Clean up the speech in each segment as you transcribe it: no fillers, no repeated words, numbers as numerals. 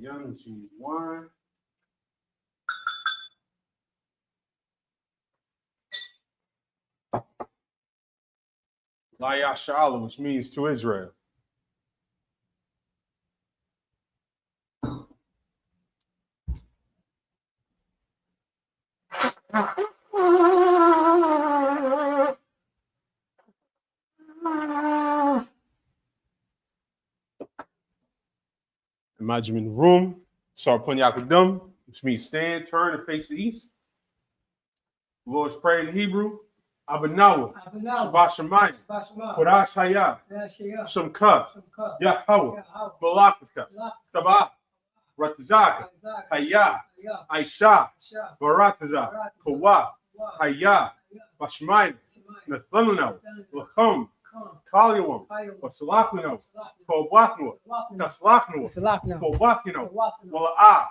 Young, she's one. La Yashala, which means to Israel. Imagine in the room, start putting Yakadum, which means stand, turn, and face the east. The Lord's Prayer in Hebrew. Abanawa, Shabbat Shemayim, Kodash Hayah, Shamka, Yahweh, Balakaka, Tabah, Ratazaka, Hayah, Aisha, Barataza, Kawa, Hayah, Bashmayim, Nathanano, Lachom, Kaliwam, Wasalakno, Kobakno, Kaslakno, Kobakno, Wala'a,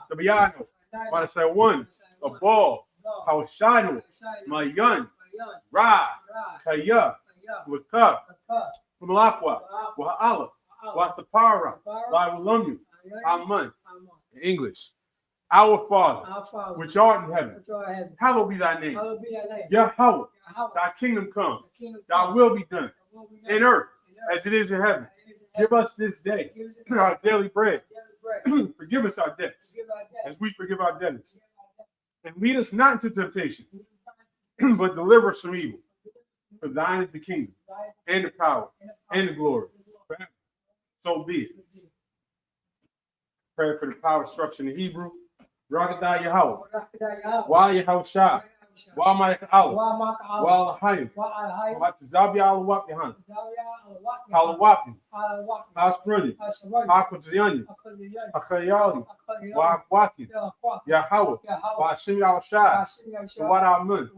Tabiano, Wanasai one, a ball. Hawashanu, Mayan, Ra, Kaya, Waka, Malakwa, Wa'ala, Watapara, Lawalamu, Aman. In English, our Father, which art in heaven, hallowed be thy name. Yahweh, thy kingdom come, thy will be done, in earth as it is in heaven. Give us this day our daily bread. Forgive us our debts, as we forgive our debtors. And lead us not into temptation, but deliver us from evil. For thine is the kingdom, and the power, and the glory. Forever. So be it. Prayer for the power structure in Hebrew. Rakadai Yahweh. Wa Yahweh Shah. Wa Ma'ik Allah. Wa Lahayim. Wa Tizabi Allah Yahan. Halawapi. Hasbrudi. Hakutzayani. Hakayali. Wa Akwati. Yahweh. Wa Hashem Yahweh. Wa Amun.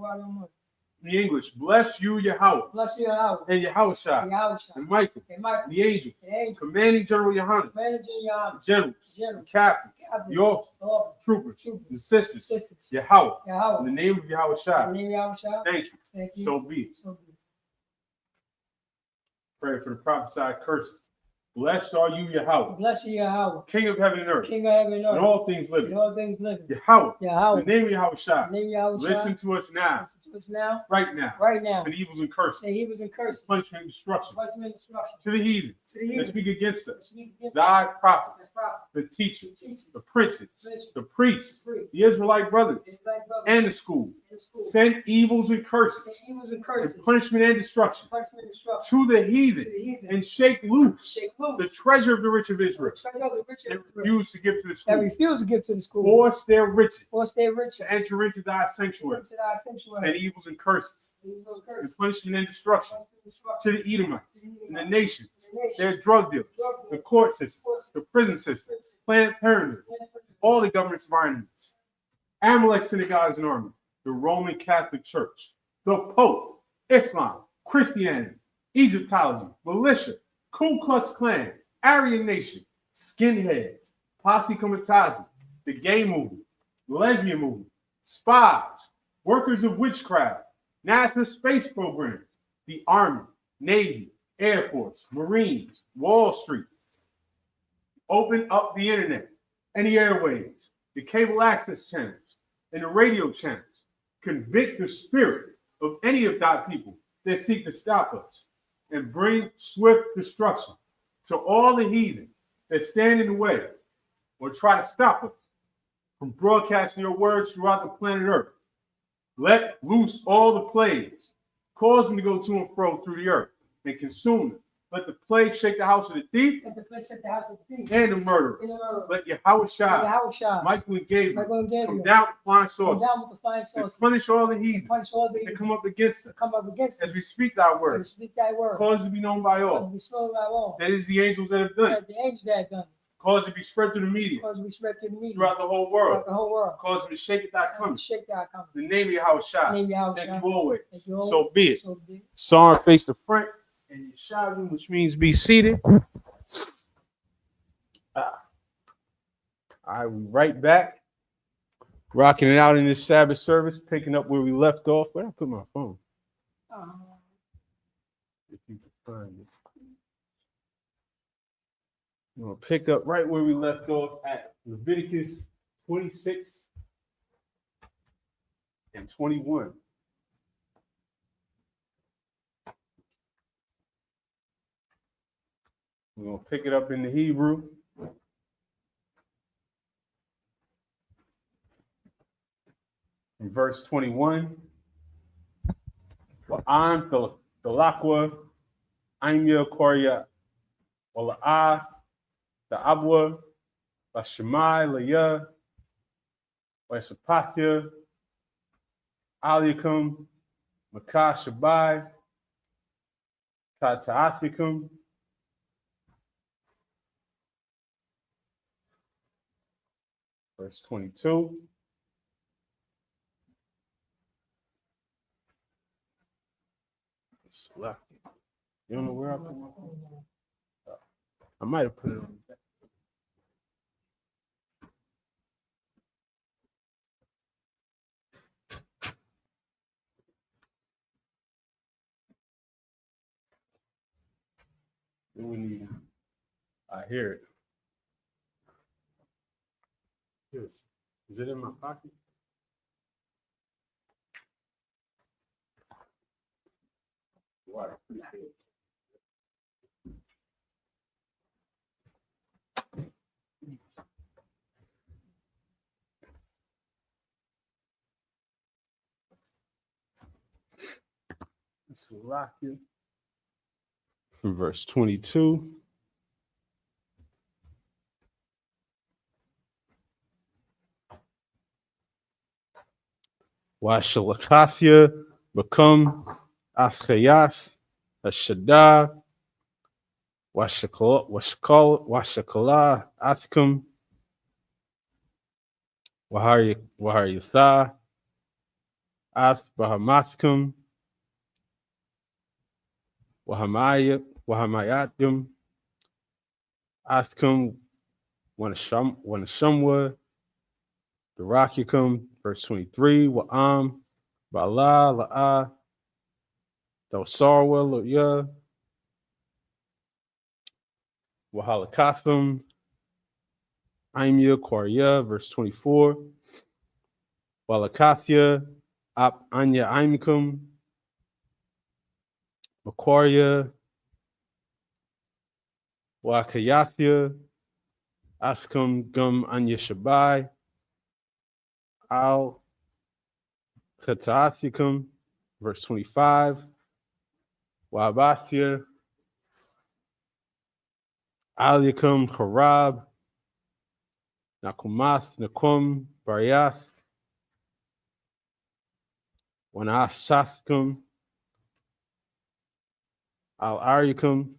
In the English, bless you, Yahweh. Bless you, Yahweh. And Yahweh Shah. And Michael. The angel. Commanding General Yohanan. Generals. Captains. The officers. Troopers. The sisters. Yahweh. In the name of Yahweh Shah. Thank you. So be it. Pray for the prophesied curses. Blessed are you, Yahweh. Bless you, Yahweh. King of heaven and earth. King of heaven and earth. And all things living. And all things living. Yahweh. Yahweh. In the name of Yahweh Shah. Listen to us now. Listen to us now. Right now. Right now. To the evils and curses. To the evils and curses. Punishment and destruction. Punishment and destruction. To the heathen. To the heathen. That speak against us. The Thy prophets. the The teachers. The princes. The priests. The Israelite brothers. And the school. Send evils and curses. And punishment and destruction. To the heathen. And shake loose the treasure of the rich of Israel. And refuse to give to the school. Force their riches. To enter into thy sanctuary. And evils and curses. And punishment and destruction. To the Edomites. And the nations. Their drug dealers. The court system. The prison system. Planned Parenthood. All the governments of our enemies. Amalek synagogues and armies. The Roman Catholic Church. The Pope. Islam. Christianity. Egyptology. Militia. Ku Klux Klan, Aryan Nation, skinheads, posse comitazi, the gay movement, the lesbian movement, spies, workers of witchcraft, NASA space programs, the Army, Navy, Air Force, Marines, Wall Street. Open up the internet and the airwaves, the cable access channels, and the radio channels. Convict the spirit of any of thy people that seek to stop us. And bring swift destruction to all the heathen that stand in the way or try to stop us from broadcasting your words throughout the planet Earth. Let loose all the plagues, cause them to go to and fro through the earth and consume them. Let the plague shake the house of the thief and the murderer. Let Yahweh Shah, Michael and Gabriel, come down with flying swords and punish all the heathen that come up against us as we speak thy word. Cause it to be known by all. That is the angels that have done it. Cause it to be spread through the media throughout the whole world. Cause it to shake it thy coming. The name of Yahweh Shah. Thank you always. So be it. Psalm face the front. And Yeshua, which means be seated. All right, we right back. Rocking it out in this Sabbath service, picking up where we left off. Where did I put my phone? If you can find it. We're going to pick up right where we left off at Leviticus 26 and 21. We're going to pick it up in the Hebrew. In verse 21. Wa'an Thalakwa Aimya Korya Wala'ah Ta'abwa Bashemai Laya Wasapathya Aliakum Makah Shabai Tata'athikum. Verse 22. Select. You don't know where I put my phone? I might have put it on that. We need. I hear it. Is it in my pocket? Water. Let's lock it. From verse 22. Washalakathia become Athayas, Ashada, Washakala, Athkum, Waharyatha, Ath Bahamathkum, Wahamayatum, Athkum, Wanashamwa, Darakikum, verse 23, Wa'am, Bala, La'a, Dosarwa, Loya, Wahalakathum, Aimya, Korya, verse 24, Walakathya, Ap Anya Aimkum, Makorya, Wakayathya, Askum Gum Anya Shabai, Al Katathicum, verse 25, Wabathya, Aliakum Harab, Nakumath Nakum Bariath, Wanasathkum, Al Ariakum,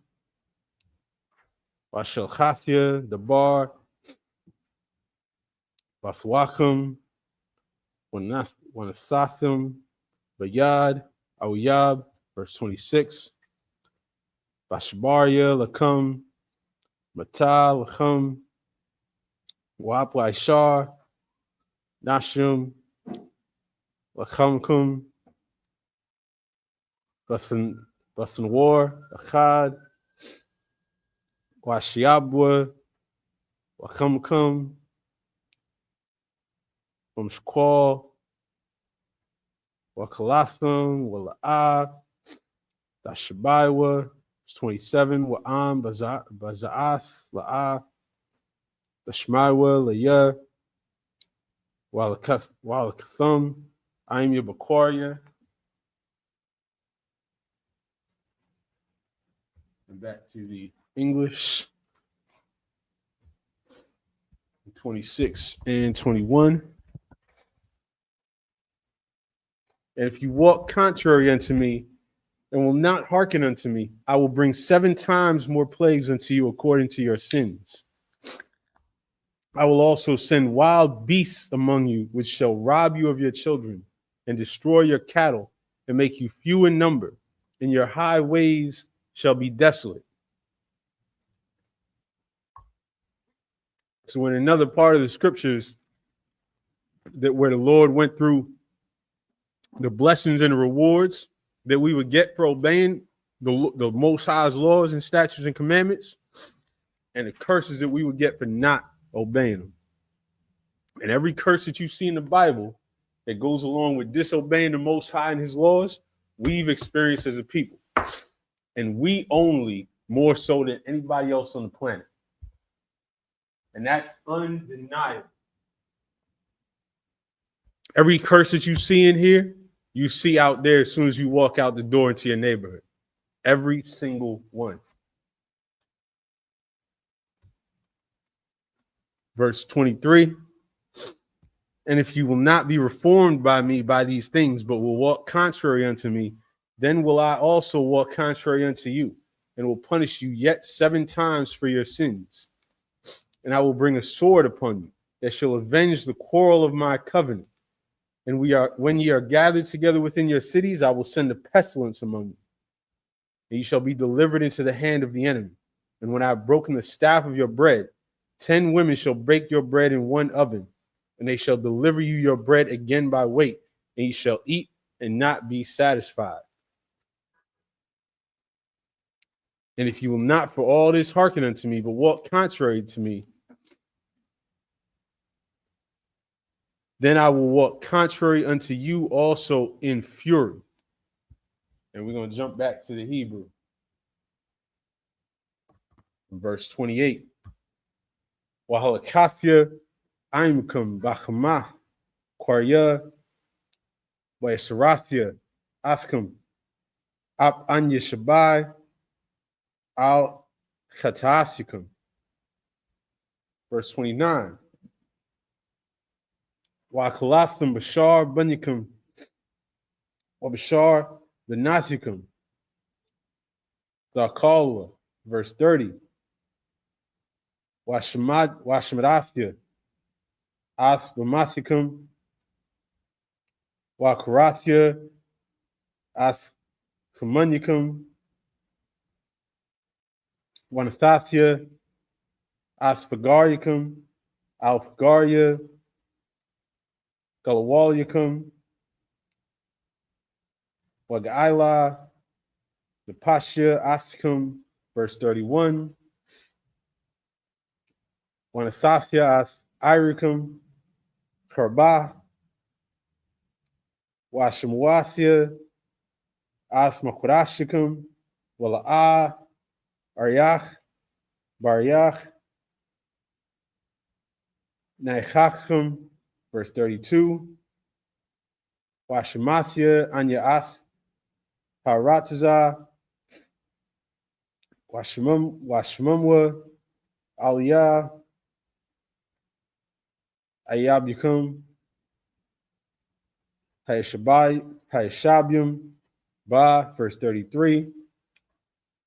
Washalchathya, the bar, Baswakum, Wanasathum, Bayad, Awyab, verse 26, Bashbarya, Lakum, Mata, Lachum, Wapwa Ishar, Nashum, Lachamkum, Basan War, Achad, Washiabwa, Lachamkum, Umshkwal, Wakalathum, Wala'ah, Dashabaiwa, 27, Wa'am, Baza'ath, La'ah, Dashmaiwa, La'yah, Walakathum, Aimya Bakorya. And back to the English. 26 and 21. And if you walk contrary unto me, and will not hearken unto me, I will bring 7 times more plagues unto you according to your sins. I will also send wild beasts among you, which shall rob you of your children, and destroy your cattle, and make you few in number, and your highways shall be desolate. So in another part of the scriptures that where the Lord went through the blessings and the rewards that we would get for obeying the Most High's laws and statutes and commandments, and the curses that we would get for not obeying them. And every curse that you see in the Bible that goes along with disobeying the Most High and his laws, we've experienced as a people. And we only more so than anybody else on the planet. And that's undeniable. Every curse that you see in here, you see out there as soon as you walk out the door into your neighborhood. Every single one. Verse 23. And if you will not be reformed by me by these things, but will walk contrary unto me, then will I also walk contrary unto you, and will punish you yet 7 times for your sins. And I will bring a sword upon you that shall avenge the quarrel of my covenant. And when ye are gathered together within your cities, I will send a pestilence among you. And ye shall be delivered into the hand of the enemy. And when I have broken the staff of your bread, 10 women shall bake your bread in one oven, and they shall deliver you your bread again by weight, and ye shall eat and not be satisfied. And if you will not for all this hearken unto me, but walk contrary to me, then I will walk contrary unto you also in fury. And we're going to jump back to the Hebrew. Verse 28. Wahalakathya aimukum bachamath kwarya waesarathya afkum ap anya shabai al khatathikum. Verse 29. Wakalathum bashar bunyakum or bashar benathikum. The Kalwa. Verse 30. Washmadathya Athbamathikum Wakarathya Athkamunikum Wanathathya Athpagarikum Alpagaria Galawaliakum Wagaila the Pasha Athkum. Verse 31. Wanathathya ath Irikum Karba Washamwathya ath Makurashikum Wala'a Aryach Baryach Naichakum. Verse 32. Washamathya Anya ath Parataza Washmumwa Aliyah Ayabukum Hayashabyum Ba. Verse 33.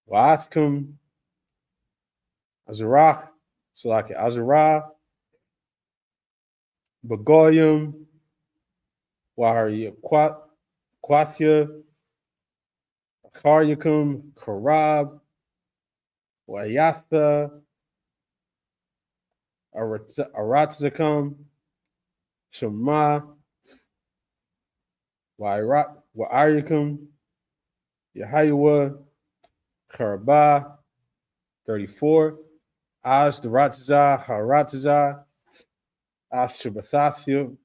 Waathkum Azarach Salaki Azarah Bagoyum Wahari Quathya Acharyakum Karab Wayatha Aratzakum Shema Wa'arikum Yahayawa Karaba. 34. Az Daratza Haratza As Shabathathya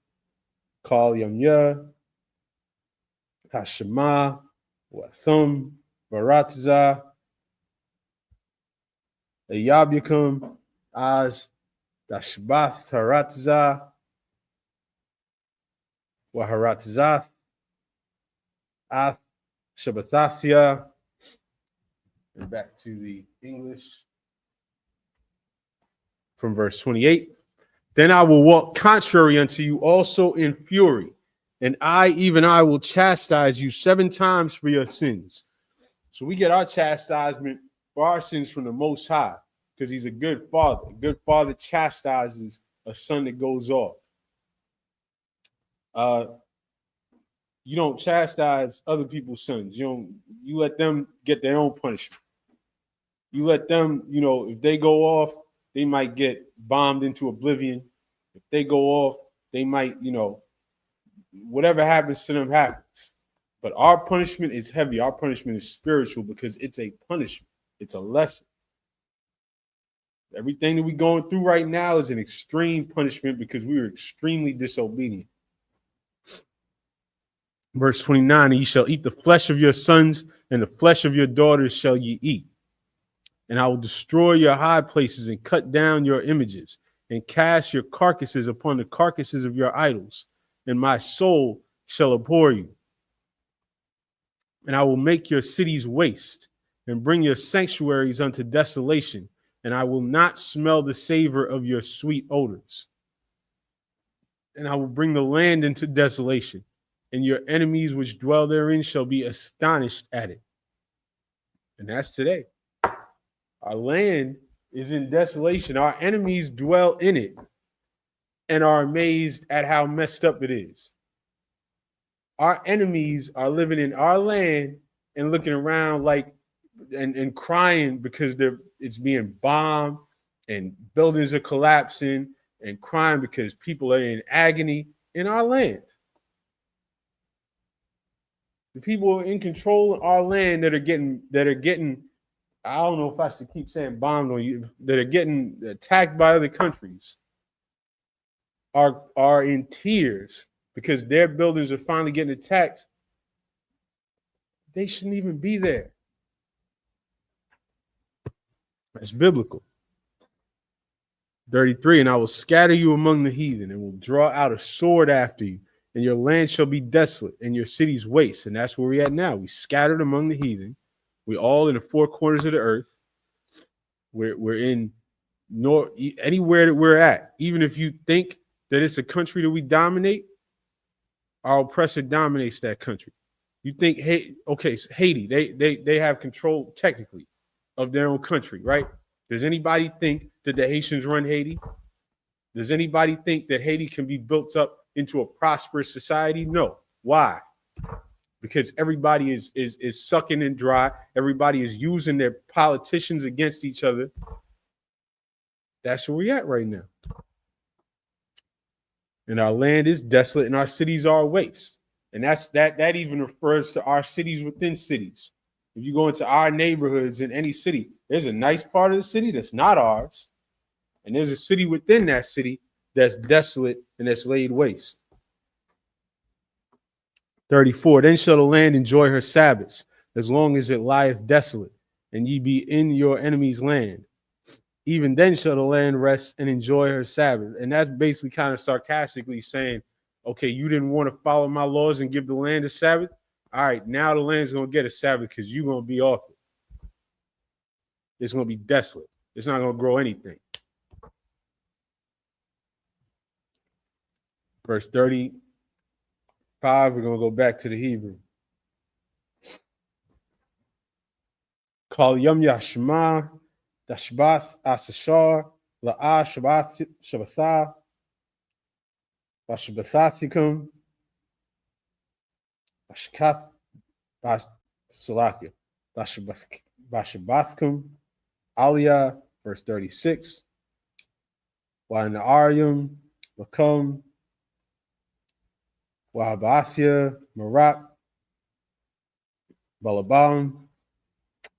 Kal Yamya Hashema Wathum Baratza Ayabukum Az Dashbath Haratza Waharatzath Ath Shabbathathya. And back to the English from verse 28. Then I will walk contrary unto you also in fury, and even I will chastise you 7 times for your sins. So we get our chastisement for our sins from the Most High, because he's a good father. A good father chastises a son that goes off. You don't chastise other people's sons. You let them get their own punishment. You let them, if they go off, they might get bombed into oblivion. If they go off, they might, whatever happens to them happens. But our punishment is heavy. Our punishment is spiritual because it's a punishment. It's a lesson. Everything that we're going through right now is an extreme punishment because we were extremely disobedient. Verse 29, and ye shall eat the flesh of your sons, and the flesh of your daughters shall ye eat. And I will destroy your high places and cut down your images and cast your carcasses upon the carcasses of your idols. And my soul shall abhor you. And I will make your cities waste and bring your sanctuaries unto desolation. And I will not smell the savor of your sweet odors. And I will bring the land into desolation, and your enemies which dwell therein shall be astonished at it. And that's today. Our land is in desolation. Our enemies dwell in it and are amazed at how messed up it is. Our enemies are living in our land and looking around like and crying because it's being bombed and buildings are collapsing, and crying because people are in agony in our land. The people in control of our land that are getting, I don't know if I should keep saying bombed on you, that are getting attacked by other countries are in tears because their buildings are finally getting attacked. They shouldn't even be there. That's biblical. 33, and I will scatter you among the heathen and will draw out a sword after you, and your land shall be desolate and your cities waste. And that's where we're at now. We scattered among the heathen. We're all in the four corners of the earth. We're in anywhere that we're at. Even if you think that it's a country that we dominate, our oppressor dominates that country. You think, hey, okay, so Haiti, they have control technically of their own country, right? Does anybody think that the Haitians run Haiti? Does anybody think that Haiti can be built up into a prosperous society? No. Why? Because everybody is sucking and dry. Everybody is using their politicians against each other. That's where we're at right now. And our land is desolate and our cities are waste. And that even refers to our cities within cities. If you go into our neighborhoods in any city, there's a nice part of the city that's not ours. And there's a city within that city that's desolate and that's laid waste. 34, then shall the land enjoy her Sabbaths, as long as it lieth desolate, and ye be in your enemy's land. Even then shall the land rest and enjoy her Sabbath. And that's basically kind of sarcastically saying, okay, you didn't want to follow my laws and give the land a Sabbath? All right, now the land's going to get a Sabbath because you're going to be off it. It's going to be desolate. It's not going to grow anything. Verse 35, we're going to go back to the Hebrew. Kal yom yashma, dashbath asashar, la'a shabbatha, vashabbathathikum, vashkath, vasalakia, vashabbathkum, aliyah, verse 36, wa'ana'aryum, lakum, wa'abathya, marat, balabam,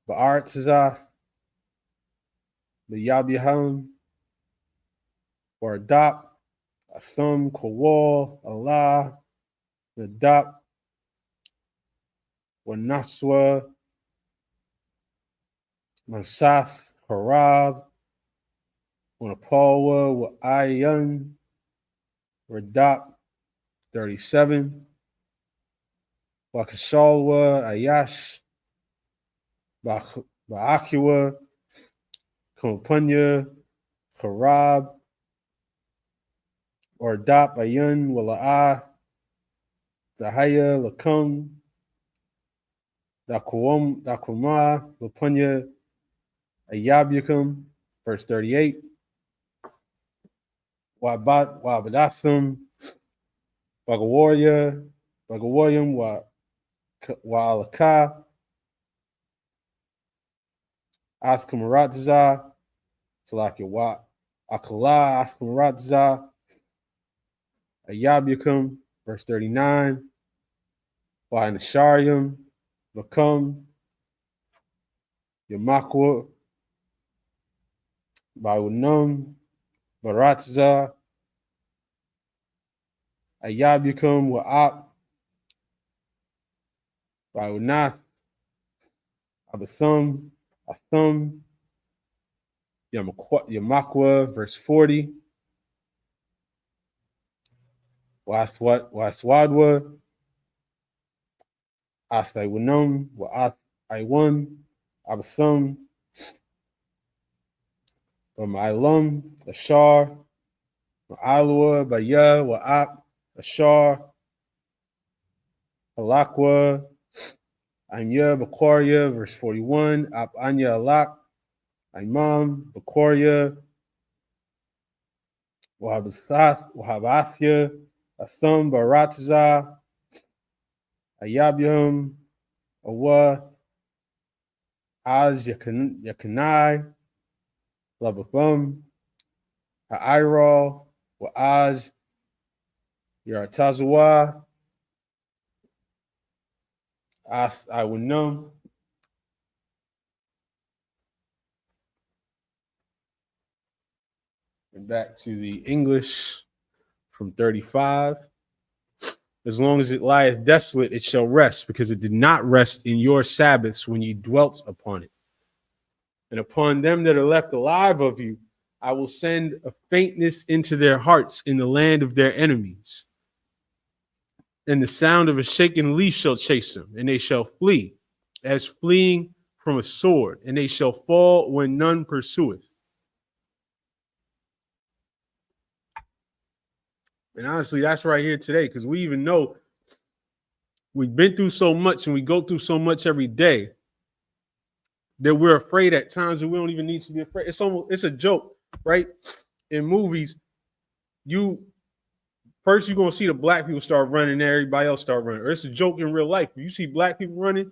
ba'artzazah, ba'yabiham, wa'adap, athum, kawal, Allah, nadap, wa'naswa, Masath, Harab, Wanapalwa, Wa'ayan, Radap, 37, Wakashalwa, Ayash, Ba'akiwa, Kompanya, Harab, Ordap, Ayan, Wala'a, Dahaya, Lakum, Dakwama, Lapunya, Ayabukum, verse 38. Wabadathum, Bagawarya, Bagawaryam, Wa'alaka, Athkamaratza, Salakia Akala, Asmaratza, Ayabukum, verse 39. Wahanasharium, Bakum, Yamakwa, Bawunum, Baratza, Ayabukum, Wa'ap, Bawunath, Abathum, Athum, Yamakwa, verse 40. Waswadwa, Athaiwanum, Wa'ath Iwan, Abathum, Ma'ilum, Ashar, Ma'alwa, Baya, Wa'ap, Ashar, Halakwa, Anya, Bakoria, verse 41, Ap Anya Alak, Imam, Bakoria, Wahabathya, Athum, Baratza, Ayabyum, Awa, Az Yakanai, Lababum, Ha'irol, Wa'az, Yaratazawa, Ath Iwanum, and back to the English from 35. As long as it lieth desolate, it shall rest, because it did not rest in your Sabbaths when ye dwelt upon it. And upon them that are left alive of you, I will send a faintness into their hearts in the land of their enemies. And the sound of a shaken leaf shall chase them, and they shall flee, as fleeing from a sword, and they shall fall when none pursueth. And honestly, that's right here today, because we even know we've been through so much and we go through so much every day that we're afraid at times, and we don't even need to be afraid. It's a joke, right? In movies, you're gonna see the black people start running, and everybody else start running. Or it's a joke in real life. If you see black people running,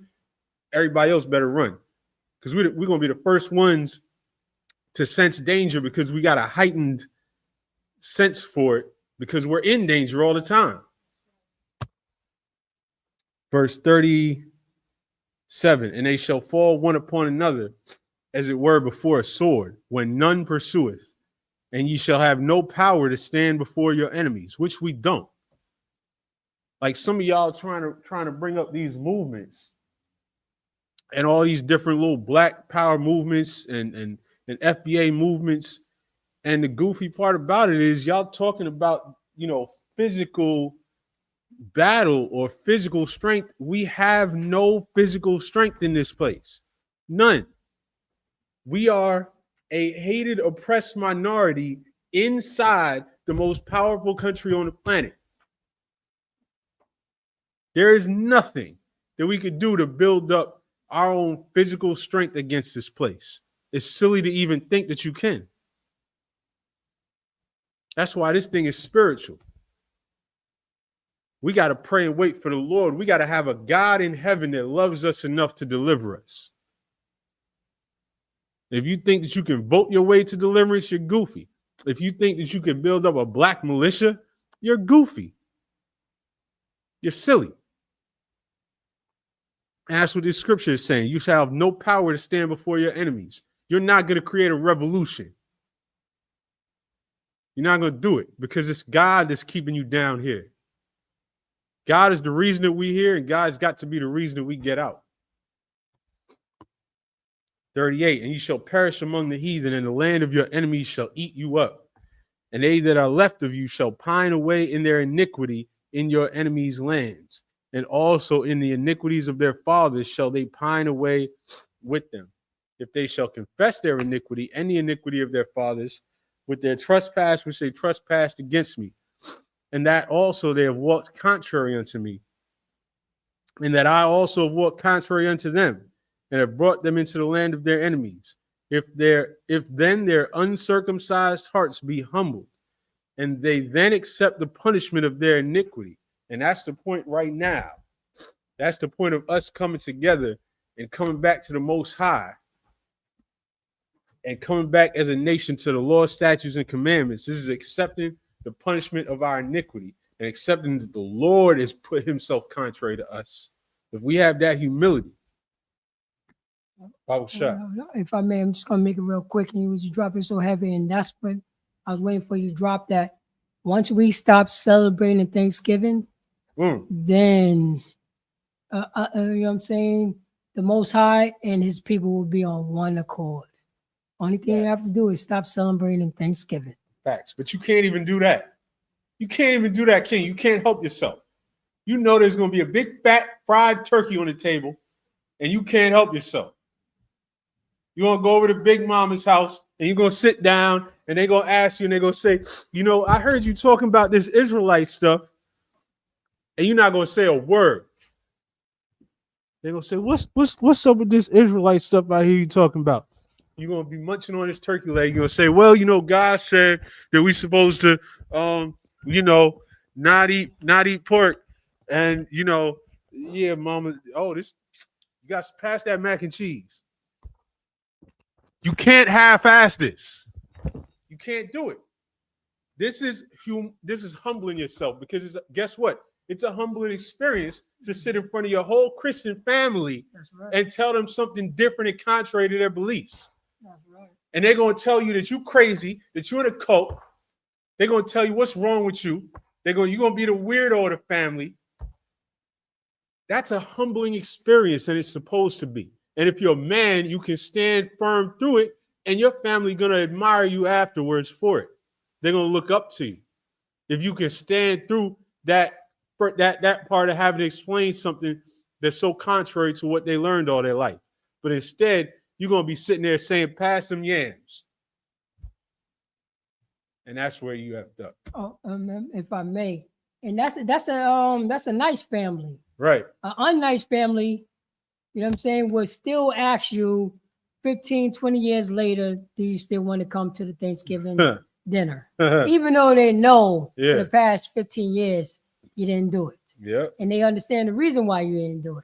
everybody else better run, because we're gonna be the first ones to sense danger, because we got a heightened sense for it, because we're in danger all the time. Verse 37, and they shall fall one upon another, as it were before a sword, when none pursueth, and ye shall have no power to stand before your enemies, which we don't. Like some of y'all trying to bring up these movements and all these different little black power movements and FBA movements. And the goofy part about it is y'all talking about, physical battle or physical strength. We have no physical strength in this place. None. We are a hated, oppressed minority inside the most powerful country on the planet. There is nothing that we could do to build up our own physical strength against this place. It's silly to even think that you can. That's why this thing is spiritual. We got to pray and wait for the Lord. We got to have a God in heaven that loves us enough to deliver us. If you think that you can vote your way to deliverance, you're goofy. If you think that you can build up a black militia, you're goofy. You're silly. And that's what this scripture is saying. You shall have no power to stand before your enemies. You're not going to create a revolution. You're not going to do it, because it's God that's keeping you down here. God is the reason that we're here, and God's got to be the reason that we get out. 38, and you shall perish among the heathen, and the land of your enemies shall eat you up. And they that are left of you shall pine away in their iniquity in your enemies' lands. And also in the iniquities of their fathers shall they pine away with them. If they shall confess their iniquity and the iniquity of their fathers with their trespass, which they trespassed against me, and that also they have walked contrary unto me, and that I also have walked contrary unto them, and have brought them into the land of their enemies. If then their uncircumcised hearts be humbled, and they then accept the punishment of their iniquity. And that's the point right now. That's the point of us coming together and coming back to the Most High. and coming back as a nation to the law, statutes, and commandments. This is accepting the punishment of our iniquity and accepting that the Lord has put himself contrary to us. If we have that humility, Bible shot. If I may, I'm just gonna make it real quick. And you was dropping so heavy, and that's what I was waiting for you to drop. That once we stop celebrating Thanksgiving, then you know what I'm saying, the Most High and His people will be on one accord. Only thing you have to do is stop celebrating Thanksgiving. Facts, but you can't even do that. You can't even do that, King. You can't help yourself. You know there's gonna be a big fat fried turkey on the table, and you can't help yourself. You're going to go over to Big Mama's house and you're going to sit down and they're going to ask you and they're going to say, you know, I heard you talking about this Israelite stuff, and you're not going to say a word. They're going to say, what's up with this Israelite stuff I hear you talking about? You're going to be munching on this turkey leg. You're going to say, well, you know, God said that we're supposed to, you know, not eat pork. And, you know, yeah, Mama, you got to pass that mac and cheese. You can't half-ass this. You can't do it. This is humbling yourself, because guess what? It's a humbling experience to sit in front of your whole Christian family and tell them something different and contrary to their beliefs. That's right. And they're going to tell you that you're crazy, that you're in a cult. They're going to tell you what's wrong with you. You're going to be the weirdo of the family. That's a humbling experience, and it's supposed to be. And if you're a man, you can stand firm through it, and your family going to admire you afterwards for it. They're going to look up to you. If you can stand through that part of having to explain something that's so contrary to what they learned all their life. But instead, you're going to be sitting there saying, pass them yams. And that's where you have to. Oh, if I may. And that's a nice family. Right. An unnice family, you know what I'm saying, will still ask you 15, 20 years later, do you still want to come to the Thanksgiving dinner? Even though they know for the past 15 years you didn't do it. Yeah. And they understand the reason why you didn't do it.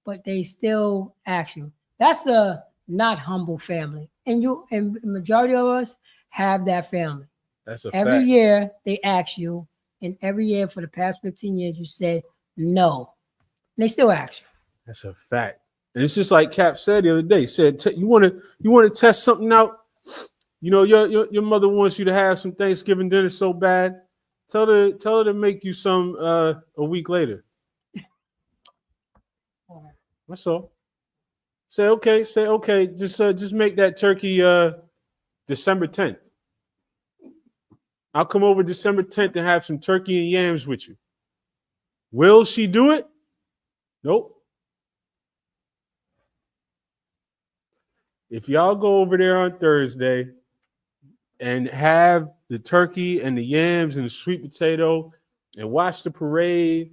But they still ask you. That's a not humble family. And the majority of us have that family. That's a every fact. year they ask you, and every year for the past 15 years you said no. And they still ask you. That's a fact. And it's just like Cap said the other day. He said, you want to test something out? You know, your mother wants you to have some Thanksgiving dinner so bad. Tell her to make you some a week later. That's all. Say okay. Just make that turkey December 10th. I'll come over December 10th and have some turkey and yams with you. Will she do it? Nope. If y'all go over there on Thursday and have the turkey and the yams and the sweet potato and watch the parade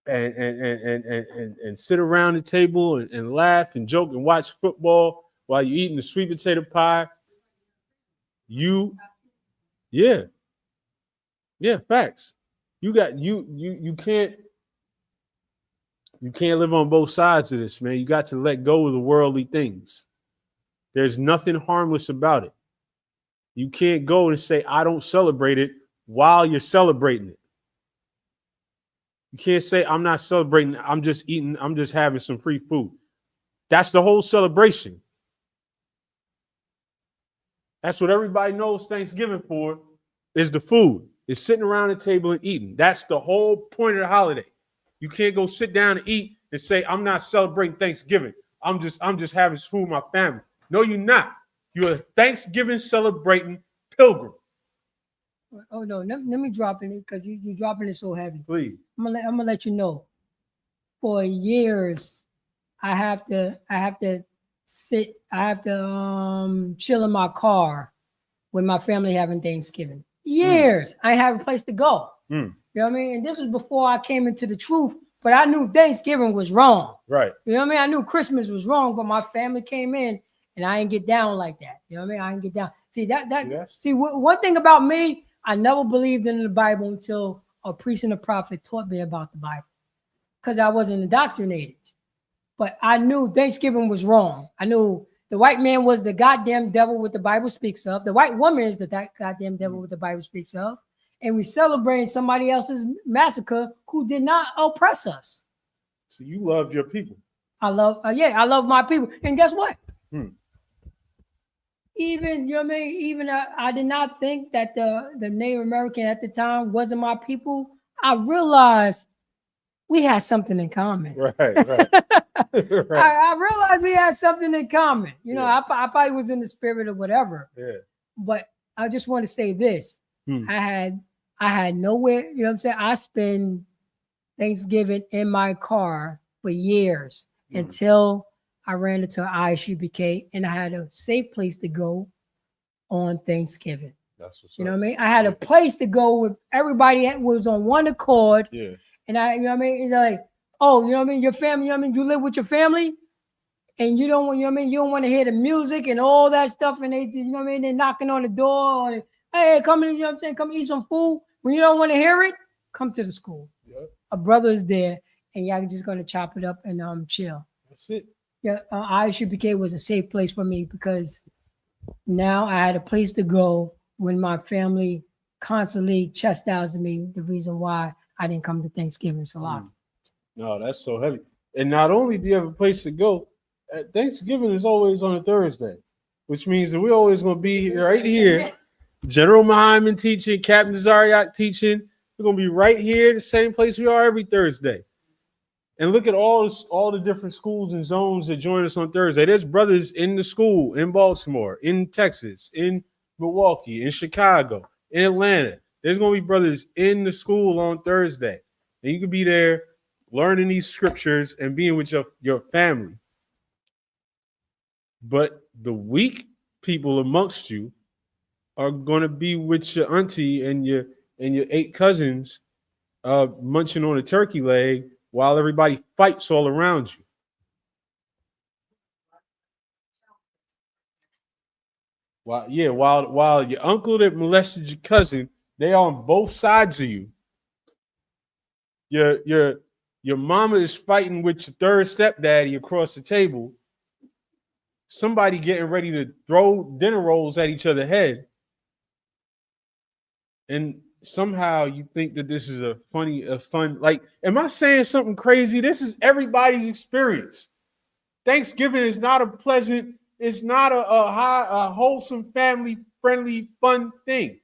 and sit around the table and laugh and joke and watch football while you're eating the sweet potato pie, facts. You can't live on both sides of this, man. You got to let go of the worldly things. There's nothing harmless about it. You can't go and say, I don't celebrate it while you're celebrating it. You can't say, I'm not celebrating. I'm just eating. I'm just having some free food. That's the whole celebration. That's what everybody knows Thanksgiving for, is the food. It's sitting around the table and eating. That's the whole point of the holiday. You can't go sit down and eat and say, I'm not celebrating Thanksgiving. I'm just having some food with my family. No, you're not. You're a Thanksgiving celebrating pilgrim. Oh no, let me drop in it, because you're dropping it so heavy. Please. I'm gonna let you know. For years, I have to chill in my car with my family having Thanksgiving. Years. I have a place to go. You know what I mean? And this was before I came into the truth, but I knew Thanksgiving was wrong. Right. You know what I mean? I knew Christmas was wrong, but my family came in and I didn't get down like that. You know what I mean? I didn't get down. See, one thing about me, I never believed in the Bible until a priest and a prophet taught me about the Bible, because I wasn't indoctrinated. But I knew Thanksgiving was wrong. I knew The white man was the goddamn devil what the Bible speaks of. The white woman is the goddamn devil what the Bible speaks of. And we celebrating somebody else's massacre who did not oppress us. So you loved your people. I love my people. And guess what? Even, you know what I mean? Even I did not think that the Native American at the time wasn't my people. I realized we had something in common. Right. Right. I realized we had something in common. You know, I probably was in the spirit or whatever. Yeah. But I just want to say this. I had nowhere, you know what I'm saying? I spent Thanksgiving in my car for years until I ran into Isupk and I had a safe place to go on Thanksgiving. That's what's you know what I mean? I had a place to go with everybody that was on one accord. Yeah. And I, you know what I mean? It's like, oh, you know what I mean? Your family, you know what I mean? You live with your family and you don't want, you know what I mean? You don't want to hear the music and all that stuff. And they, you know what I mean? They're knocking on the door. Or, hey, come in, you know what I'm saying? Come eat some food. When you don't want to hear it, come to the school. Yep. A brother is there and y'all just going to chop it up and chill. That's it. Yeah, Isupk was a safe place for me because now I had a place to go when my family constantly chastised me. The reason why I didn't come to Thanksgiving salon. No, that's so heavy. And not only do you have a place to go, Thanksgiving is always on a Thursday, which means that we're always going to be right here. General Muhammad teaching, Captain Zariak teaching. We're going to be right here, the same place we are every Thursday. And look at all the different schools and zones that join us on Thursday. There's brothers in the school in Baltimore, in Texas, in Milwaukee, in Chicago, in Atlanta. There's going to be brothers in the school on Thursday. And you can be there learning these scriptures and being with your family. But the weak people amongst you are going to be with your auntie and your 8 cousins munching on a turkey leg while everybody fights all around you. While your uncle that molested your cousin, they on both sides of you. Your mama is fighting with your third stepdaddy across the table. Somebody getting ready to throw dinner rolls at each other's head. And somehow you think that this is a fun, like, am I saying something crazy? This is everybody's experience. Thanksgiving is not a pleasant, it's not a wholesome, family-friendly, fun thing.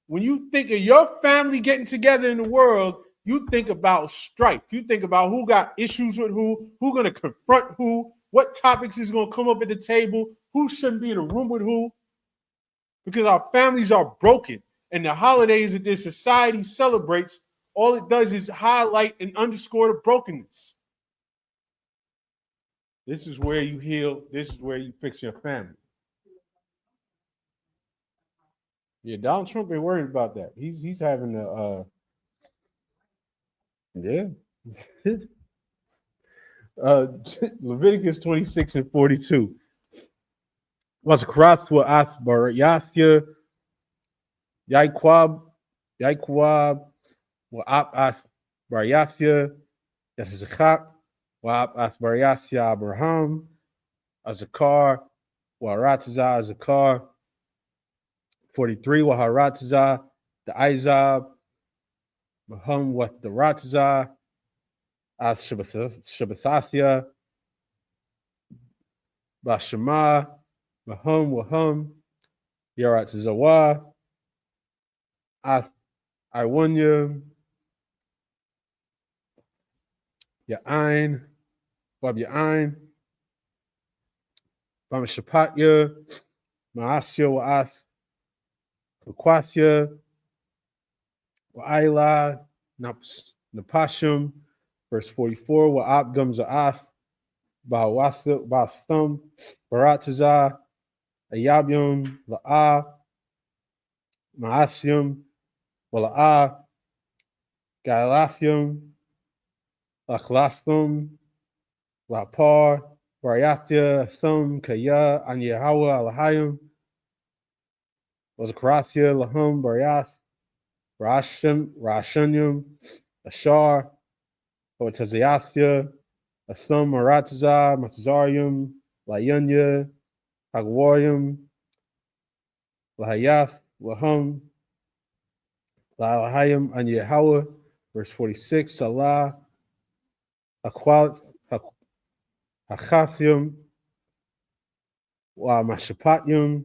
When you think of your family getting together in the world, you think about strife. You think about who got issues with who going to confront who, what topics is going to come up at the table, who shouldn't be in a room with who. Because our families are broken. And the holidays that this society celebrates, all it does is highlight and underscore the brokenness. This is where you heal. This is where you fix your family. Yeah, Donald Trump ain't worried about that. He's having a Leviticus 26:42. Was crossed with Asbar Yathya Yaiquab wa Asbar Yathya Yasachak wa Asbar Yathya Abraham Azakar wa Ratazah Azakar 43 wa Haratazah the Izab Maham wa the Ratazah As Shabbathathya Bashama Mahum Wahum Yarat Zawa Iwanya Ya'ain Wab Ya'ain Bamashapatya Maasya Wa'ath Laquathya Wa'ila Napashim verse 44 Wa'abdum Za'ath Ba'athum Baratazah Ayabyum La'a Maasyum Wala'a Galathium Lachlathum Lapar Variathia Thum Kaya Anyahawa Alahayum Wazakarathia Lahum Bariath Rashanyum Ashar Otaziathia Athum Maratazah Matazarium Layunya, Hagwarium, Lahayath, Lahum, Lahayim, Anyahawa, verse 46, Salah, Akwal, Hakathium, Wa Mashapatyum,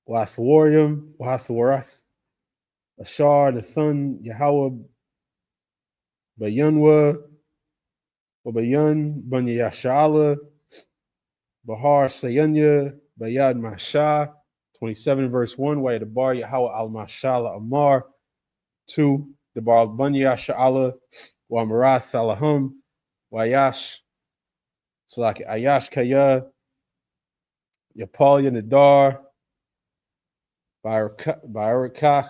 Wa Thawarium, Wa Thawarath, Ashar, the son, Yahweh, Bayanwa, Bayan, Banyashala, Bahar Sayanya, Bayad Masha, 27 verse 1, Way the Bar Yahweh al Mashala Amar, 2, the Bar Banya Sha'ala, Wa Marath Salahum, Wayash, Salaki Ayash Kaya, Yapalya Nadar, Barakach,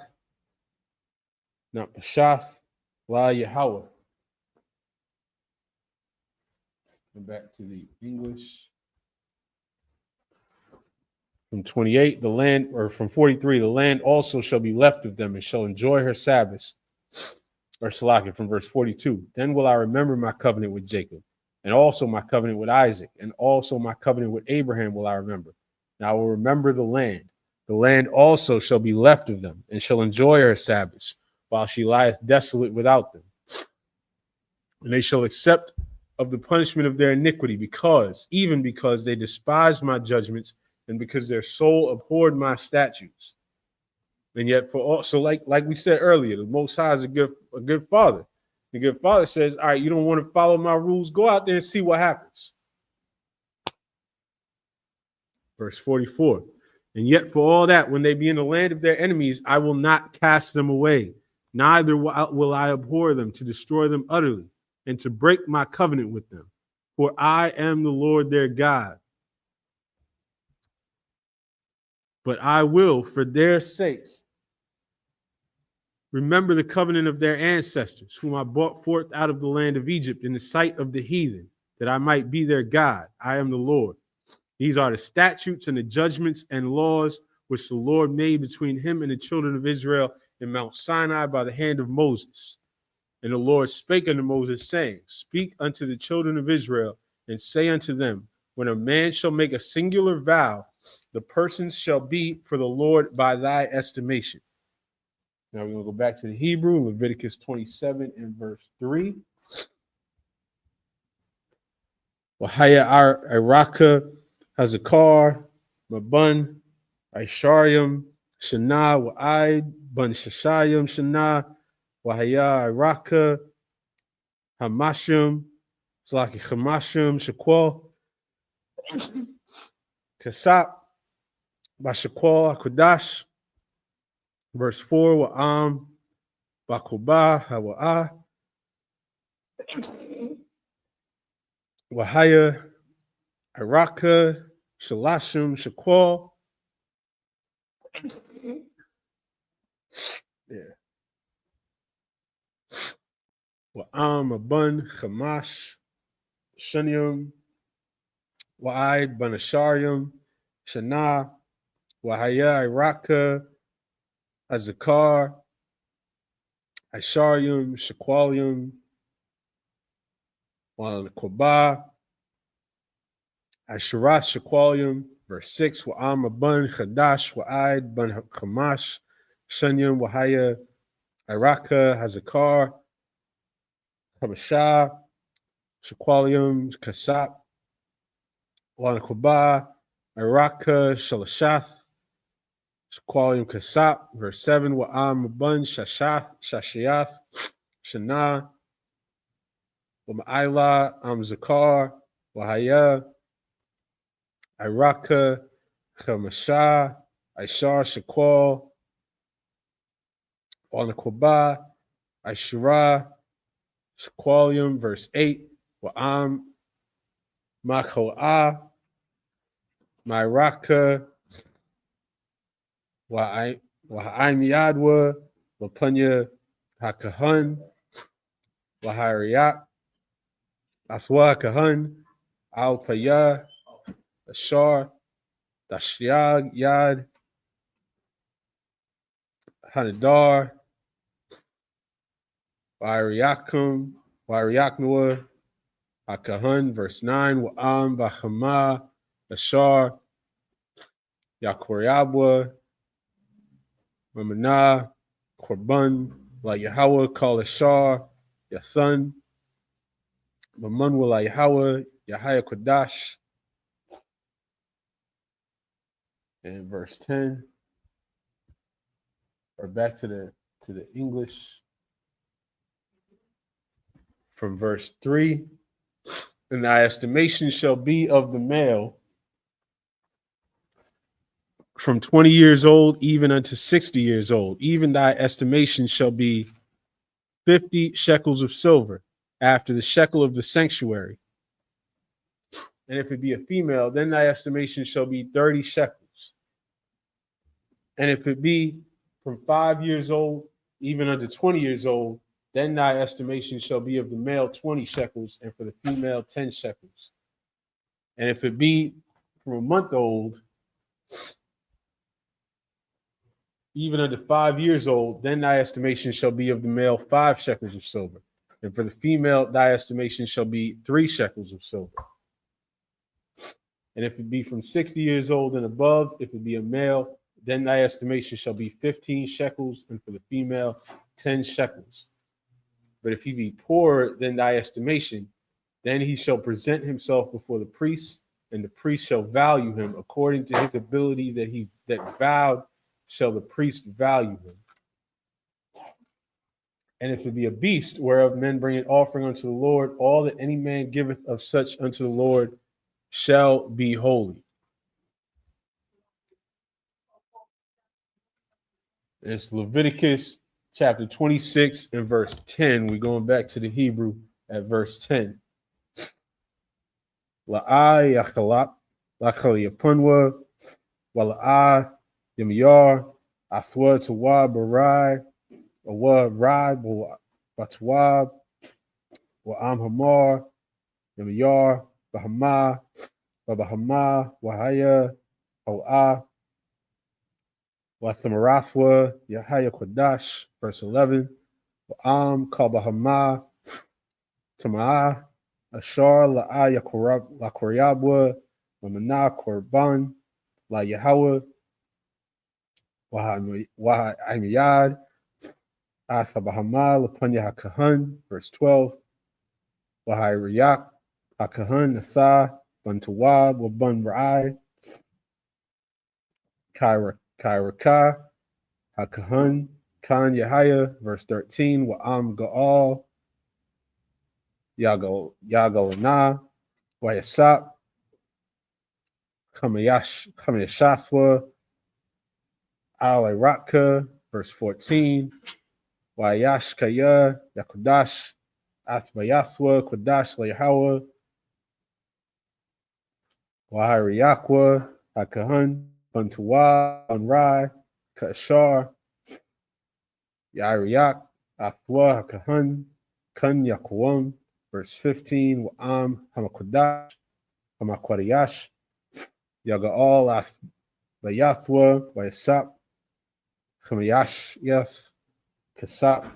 not Pashath, La Yahweh. And back to the English. From 28, the land, or from 43, the land also shall be left of them and shall enjoy her Sabbaths. Or Salaki from verse 42. Then will I remember my covenant with Jacob, and also my covenant with Isaac, and also my covenant with Abraham will I remember. Now I will remember the land. The land also shall be left of them, and shall enjoy her Sabbaths, while she lieth desolate without them. And they shall accept of the punishment of their iniquity, even because they despised my judgments, and because their soul abhorred my statutes. And yet, for all, so like we said earlier, the Most High is a good father. The good father says, all right, you don't want to follow my rules, go out there and see what happens. Verse 44. And yet for all that, when they be in the land of their enemies, I will not cast them away, neither will I abhor them, to destroy them utterly, and to break my covenant with them. For I am the Lord their God. But I will, for their sakes, remember the covenant of their ancestors, whom I brought forth out of the land of Egypt in the sight of the heathen, that I might be their God. I am the Lord. These are the statutes and the judgments and laws which the Lord made between him and the children of Israel in Mount Sinai by the hand of Moses. And the Lord spake unto Moses, saying, Speak unto the children of Israel, and say unto them, When a man shall make a singular vow, the persons shall be for the Lord by thy estimation. Now we're going to go back to the Hebrew, Leviticus 27 and verse 3. Wahaya Araka Hazakar, Mabun, Aisharium, Shana, Wa'id, Bun Shashayim, Shana, Wahaya Araka, Hamashim, Slaki Hamashim, Shakwal, Kasap, Bashakwal, Akudash. Verse 4, Wa'am, Bakuba, Hawa'ah, Wahaya, Araka, Shalashim, Shakwal. Yeah. Wa'am, Abun, Hamash, Shunium, Wa'id, Banasharium, Shana, Wahaya, Araka, Azakar, Asharium, Shaqualium, Wa'an Asherat Shaqualium, verse 6, Wa'am Abun, Chadash, Wa'id, Ban Hamash, Shunyum, Wahaya, Araka, Hazakar, Habashah, Shaqualium, Kasap, Wa'an Araka, Shalashath, Shaqualium Kasap, verse 7, Wa'am Abun, Shashiath, Shana, Wa'ma'ila, Zakar, Wahaya, Iraka, Chamashah, Ishar, Shaqual, Wanakwaba, Ishara, Shaqualium, verse 8, Wa'am, Mako'ah, Myraka, Wa'aim Yadwa, Lapunya, Hakahun, Wahariat, Aswa Kahun, Al Paya, Ashar, Dashyag Yad, Hanadar, Wairiakum, Wairiaknua, HaKahan, verse 9, Wa'am Bahama, Ashar, Yakoryabwa, Mamanah, Korban, La Yahweh, Kal Ashar, Yathan, Mamun La Yahweh, Yahya Kodash. And verse 10, or back to the English from verse 3. And thy estimation shall be of the male from 20 years old even unto 60 years old. Even thy estimation shall be 50 shekels of silver after the shekel of the sanctuary. And if it be a female, then thy estimation shall be 30 shekels. And if it be from 5 years old even unto 20 years old, then thy estimation shall be of the male 20 shekels, and for the female 10 shekels. And if it be from a month old, even unto 5 years old, then thy estimation shall be of the male 5 shekels of silver. And for the female, thy estimation shall be 3 shekels of silver. And if it be from 60 years old and above, if it be a male, then thy estimation shall be 15 shekels, and for the female, 10 shekels. But if he be poorer than thy estimation, then he shall present himself before the priest, and the priest shall value him according to his ability that vowed shall the priest value him. And if it be a beast whereof men bring an offering unto the Lord, all that any man giveth of such unto the Lord shall be holy. It's Leviticus chapter 26 and verse 10. We're going back to the Hebrew at verse 10. La'ai yachalap lachal yapunwa wala'ai yamiyar athwa tawa barai awa rai batwab wa'am hamar yamiyar bahama babahama wahaya ho'ah Wathamarafwa, Yahya Kodash, verse 11. Wa'am Kabahama, Tama'ah, Ashar La'aya Lakoryabwa, Mamana Korban, La Yahweh, Waha'imiyad, Athabahama, Lapanya HaKahan, verse 12. Waha'iriyak, HaKahan, Natha, Bantawab, Waban Ra'ai, Kairaka, HaKahan, Khan Yahya, verse 13, Wa'am Ga'al, Yagalana, Wayasap, Chamayashafwa, Al Iraka, verse 14, Wayashkaya, Yakodash, Athmayathwa, Kodash Layahawa, Wahiriyakwa, HaKahan, Bantuwa, Banrai, Kashar, Yairiyak, Athwa, HaKahan, Kan Yakwam, verse 15, Wa'am Hamakodash, Hamakwariyash, Yaga'al, Layathwa, Wayasap, Chamayash, Yes, Kasap,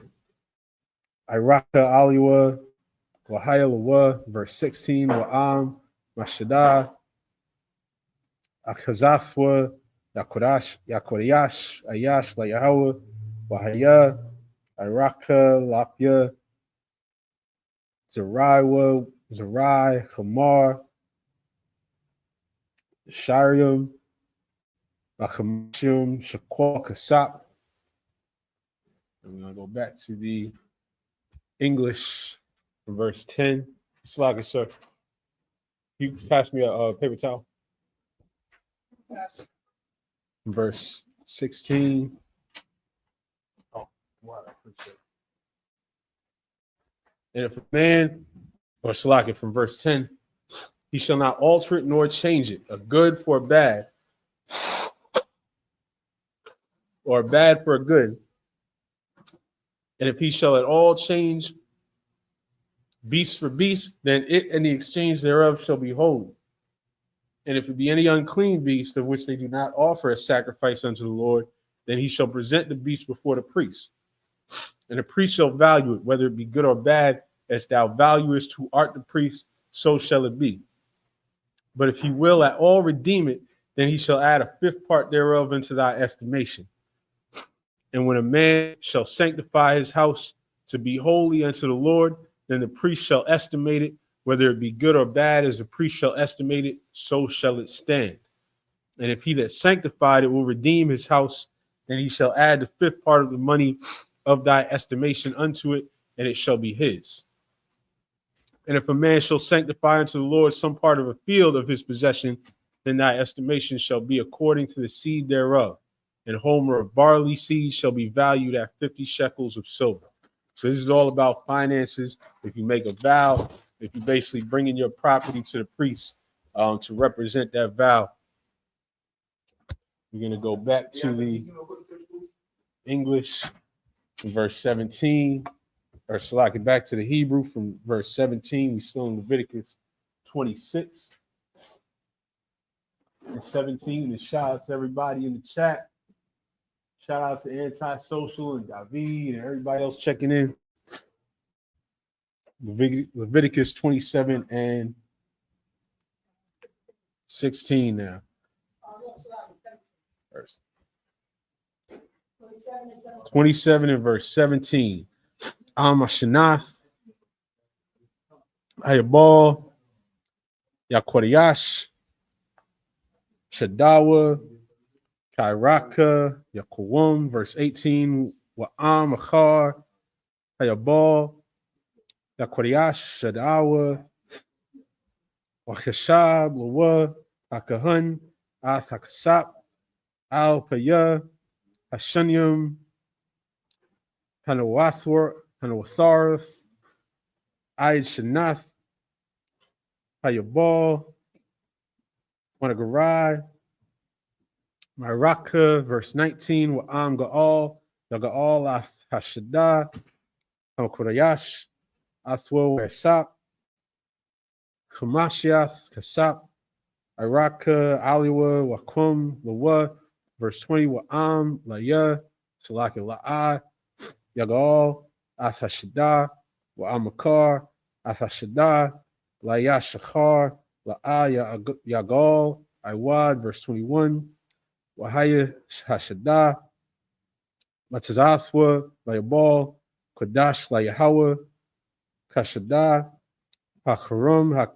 Iraka, Aliwa, Wahayalawa, verse 16, Wa'am, Mashadah, Akhazathwa, Yakoriyash, Ayash, Layahawa, Wahaya, Iraka, Lapya, Zariwa, Zarai, Hamar, Shariam, Achamashim, Shakwal, Kasap. I'm going to go back to the English from verse 10. Slaga, sir. You pass me a paper towel. Verse 16. Oh, wow, I appreciate it. And if a man, or Salaki from verse 10, he shall not alter it nor change it, a good for a bad, or a bad for a good. And if he shall at all change beast for beast, then it and the exchange thereof shall be holy. And if it be any unclean beast of which they do not offer a sacrifice unto the Lord, then he shall present the beast before the priest. And the priest shall value it, whether it be good or bad, as thou valuest who art the priest, so shall it be. But if he will at all redeem it, then he shall add a fifth part thereof into thy estimation. And when a man shall sanctify his house to be holy unto the Lord, then the priest shall estimate it, whether it be good or bad, as the priest shall estimate it, so shall it stand. And if he that sanctified it will redeem his house, then he shall add the fifth part of the money of thy estimation unto it, and it shall be his. And if a man shall sanctify unto the Lord some part of a field of his possession, then thy estimation shall be according to the seed thereof. And a homer of barley seed shall be valued at 50 shekels of silver. So this is all about finances. If you make a vow, if you basically bring in your property to the priest to represent that vow. We're going to go back to the English from verse 17, or select it back to the Hebrew from verse 17. We're still in Leviticus 26 and 17. And shout out to everybody in the chat. Shout out to Antisocial and David and everybody else checking in. Leviticus 27 and 16 now. 27 and verse 17. Amashanath, Hayabal, Yakwariyash, Shadawa, Kairaka, Yakwam, verse 18. Wa'am Achar, Hayabal, Yakwariyash, Shadawa, Wachashab, Lawa, Akahun, Athakasap, Al Paya, Hashanyam, Hanawatharth, Ayed Shanath, Hayabal, Wanagarai, Maraka, verse 19, Wa'am Ga'al, Yaga'al Hashada, Hamakurayash, Athwo Esap, Kamashiath, Kasap, Iraka, Aliwa, Wakum, Lawa, verse 20, Wa'am, Laya, Salaki La'ah, Yagal, Athashada, Wa'amakar, Athashada, Laya Shachar, La'ah, Yagal, Iwad, verse 21, Wahaya Hashada, Matazathwa, Layabal, Kodash, Layahawa, Kashada, Hakarum,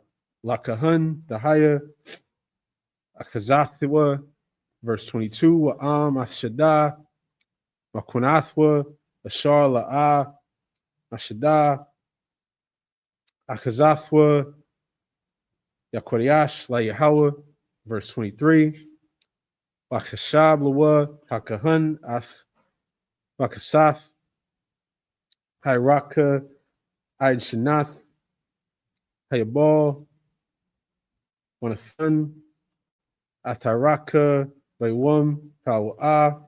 Lakahun, Dahaya, Akazathwa, verse 22, Wa'am, Ashada, Makunathwa, Ashar La'ah, Ashada, Akazathwa, Yakwariyash, Layahawa, verse 23, Wakashab Lawa, Hakahun, Ath, Wakasath, Hiraka, Aid Shanath, Hayabal, Wanathan, Atharaka, Laywam, Pawa'ah,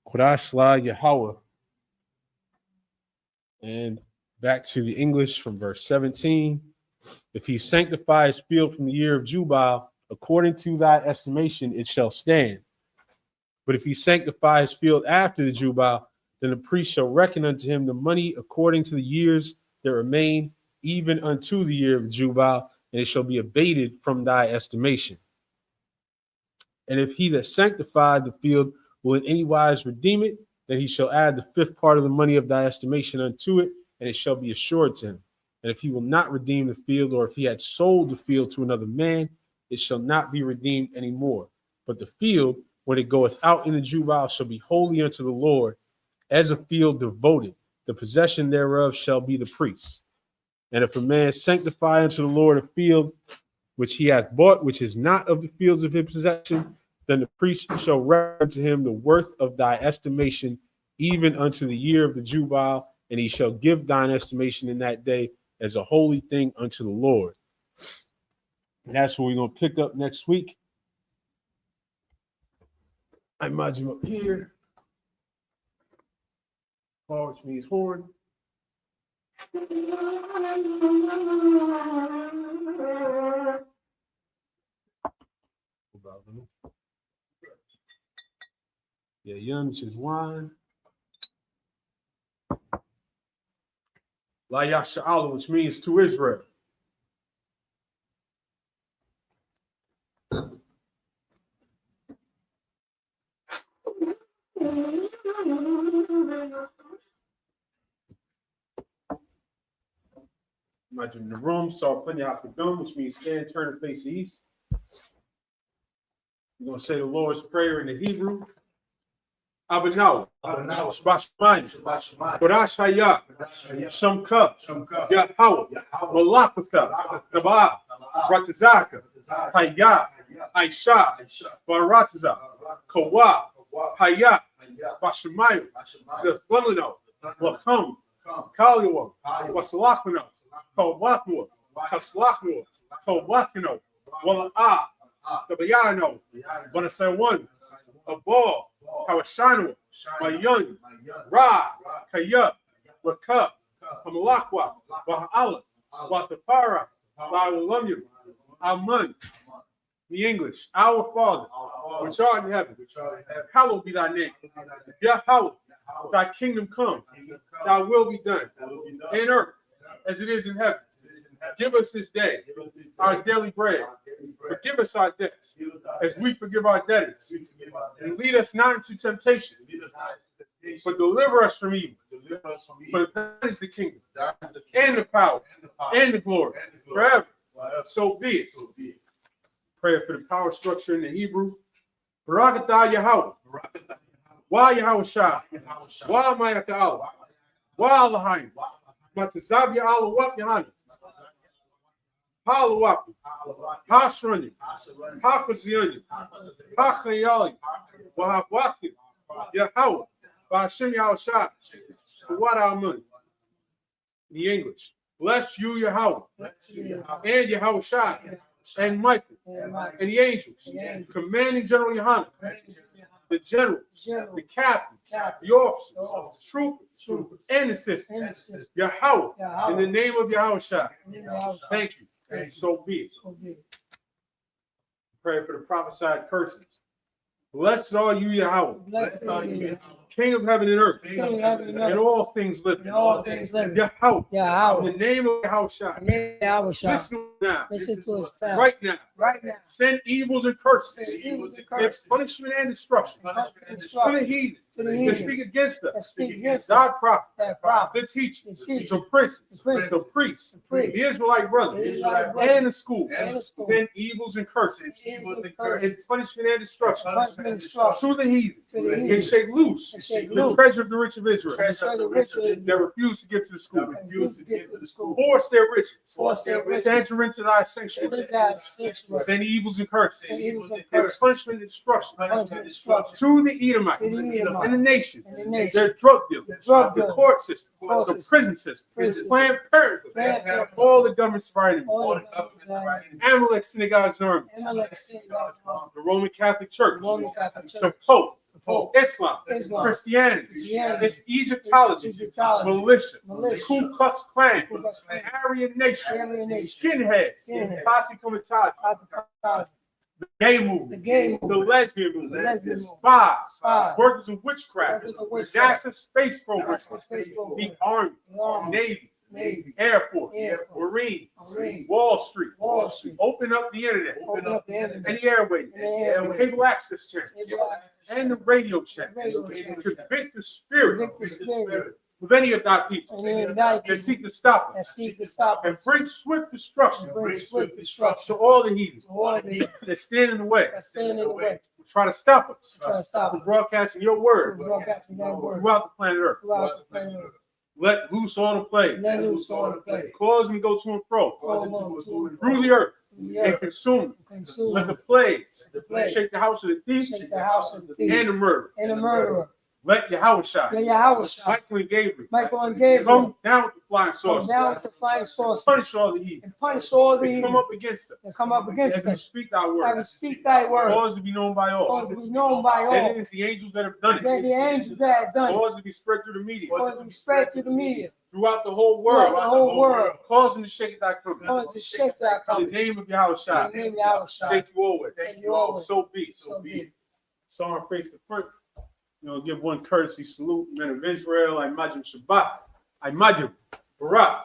Kodash La Yahweh. And back to the English from verse 17. If he sanctify his field from the year of Jubile, according to thy estimation, it shall stand. But if he sanctify his field after the Jubile, then the priest shall reckon unto him the money according to the years that remain, even unto the year of Jubile, and it shall be abated from thy estimation. And if he that sanctified the field will in any wise redeem it, then he shall add the fifth part of the money of thy estimation unto it, and it shall be assured to him. And if he will not redeem the field, or if he had sold the field to another man, it shall not be redeemed any more. But the field, when it goeth out in the Jubile, shall be holy unto the Lord, as a field devoted. The possession thereof shall be the priest's. And if a man sanctify unto the Lord a field which he hath bought, which is not of the fields of his possession, then the priest shall reckon unto him the worth of thy estimation, even unto the year of the Jubile, and he shall give thine estimation in that day as a holy thing unto the Lord. And that's what we're going to pick up next week. I imagine him up here. Paul, which means horn. Yeah, yum, which is wine. La Yasha'ala, which means to Israel. Imagine in the room, saw plenty of Hakadum, which means stand, turn, and face the east. We're going to say the Lord's Prayer in the Hebrew. Abanaw, Shbashmayim, Kodash Hayah, Shamka, Yahweh, Malakaka, Kabah, Ratazaka, Hayah, Aisha, Barataza, Kawa, Hayah, Bashamayim, the Flamino, Lakam, Kaliwa, Wasalakano, Kawakwa, Kaslakno, Kawakino, Wala, Kabayano, Banasawan, a ball, Kawashano, Mayan, Ra, Kaya, Waka, Amalakwa, Wahala, Watapara, Walamyu, Aman, the English, our Father, which art in heaven, hallowed be thy name. Yahweh, thy kingdom come, thy will be done, in earth as it is in heaven. Give us this day our daily bread. Forgive us our debts, as we forgive our debtors. And lead us not into temptation, but deliver us from evil. For that is the kingdom, and the power, and the glory, forever. So be it. Prayer for the power structure in the Hebrew. Barakatah Yahweh. Wa Yahweh Shah. Wa Mayat Allah. Wa Allahayim. Matazab Yahweh Wap Yahana. Halawapi, Hashrani, Hakaziani, Hakayali, Wahabwaki, Yahweh, Bashim Yahushua, what our money. The English. Bless you, Yahweh, and Yahushua, and Michael, and the angels, commanding General Yohanan, the generals, the captains, the officers, troopers, and assistants. Yahweh, in the name of Yahushua. Thank you. And so be it. Pray for the prophesied curses. Blessed are you, Yahweh, King of heaven and earth, and all things living. Yahweh, in the name of Yahushua. Listen to us now. Right now. Send evils and curses, and punishment and destruction to the heathen that speak against us. Thy prophet, the teachers, the princes, the priests, the Israelite brothers, and the school. Send evils and curses, and punishment and destruction to the heathen, and shake loose the treasure of the rich of Israel that refuse to give to the school. Force their riches to enter into thy sanctuary. Send evils and curses, and punishment and destruction to the Edomites and the nations, their drug dealers, the court system, the prison system, Planned Parenthood, all the governments of our enemies, Amalek synagogues and armies, the Roman Catholic Church, the Pope, Islam, Christianity, its Egyptology, militia, Ku Klux Klan, Aryan Nation, skinheads, Posse Comitatus, the gay movement, the lesbian movement, spies, workers of witchcraft, the NASA space program, the Army, Navy, Air Force, Marine, Wall Street, open up the internet, and the airways, the cable access channel, and the radio channel. Convict the spirit of any of thy people that seek to stop us, and bring swift destruction to all the heathens that stand in the way, try to stop us from broadcasting your word throughout the planet Earth. Let loose all the plagues. Cause them to go to and fro through the earth and consume them. Let the plagues shake the house of the thief and the murderer. Let Yahushua, Michael and Gabriel, come down with the flying saucers. Punish all the heathen. Come up against us. As we speak thy word. Cause to be known by all. And it is the angels that have done it. Cause to be spread through the media. Throughout the whole world. Cause them to shake thy company. In the name of Yahushua. Thank you always. So be it. Psalm face the front. Give one courtesy salute, men of Israel. I imagine Shabbat. I imagine Barak.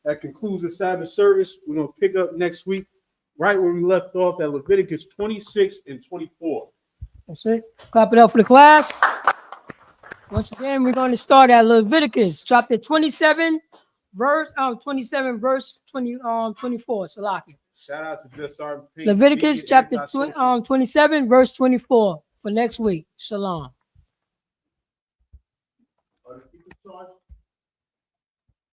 That concludes the Sabbath service. We're going to pick up next week right where we left off at Leviticus 26 and 24. That's it. Clap it up for the class. Once again, we're going to start at Leviticus chapter 27, verse 24. Salaki. Shout out to Just Sergeant Pink. Leviticus chapter 27, verse 24 for next week. Shalom.